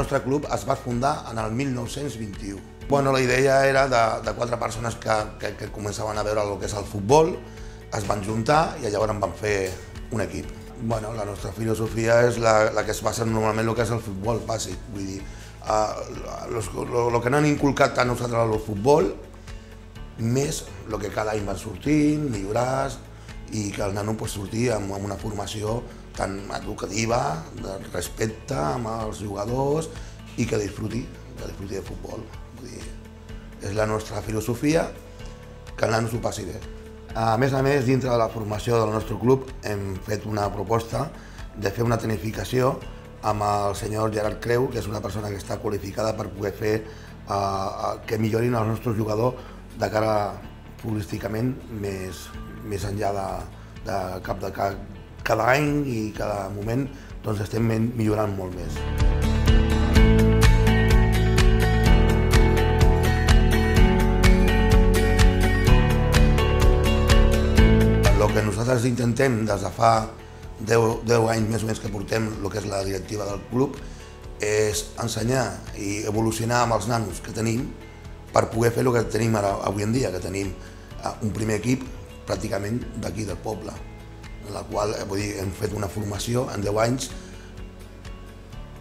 nostre club es va fundar en el 1921. Bueno, la idea era de 4 persones que començaven a veure el que és el futbol, es van juntar i llavors en van fer un equip. Bueno, la nostra filosofia és la que es basa normalment en el que és el futbol bàsic, vull dir, el que no han inculcat tant nosaltres al futbol, més el que cada any van sortint, millorar, i que el nano pot sortir amb una formació tan educativa, de respecte amb els jugadors i que disfruti de futbol. Vull dir, és la nostra filosofia, que el nano s'ho passi bé. A més, dintre de la formació del nostre club hem fet una proposta de fer una tecnificació amb el senyor Gerard Creu, que és una persona que està qualificada per poder fer que millorin els nostres jugadors de cara futbolísticament més enllà de cada any i cada moment estem millorant molt més. El que nosaltres intentem des de fa 10 anys més o menys que portem el que és la directiva del club és ensenyar i evolucionar amb els nanos que tenim per poder fer el que tenim ara avui en dia, que tenim un primer equip pràcticament d'aquí del poble, en la qual hem fet una formació en 10 anys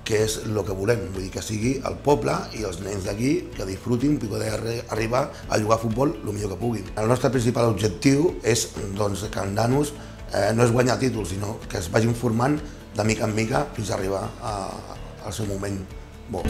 que és el que volem, vull dir que sigui el poble i els nens d'aquí que disfrutin i poder arribar a jugar a futbol el millor que puguin. El nostre principal objectiu és que els nanos no és guanyar títols, sinó que es vagin formant de mica en mica fins a arribar al seu moment bo.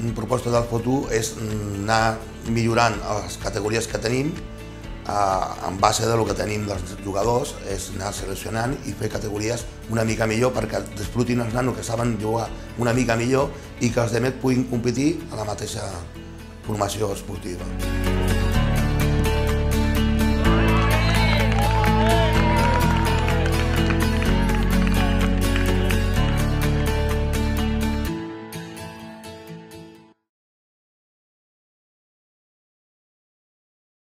La proposta del futur és anar millorant les categories que tenim en base del que tenim dels jugadors, és anar seleccionant i fer categories una mica millor perquè disfrutin els nanos que saben jugar una mica millor i que els altres puguin competir a la mateixa formació esportiva.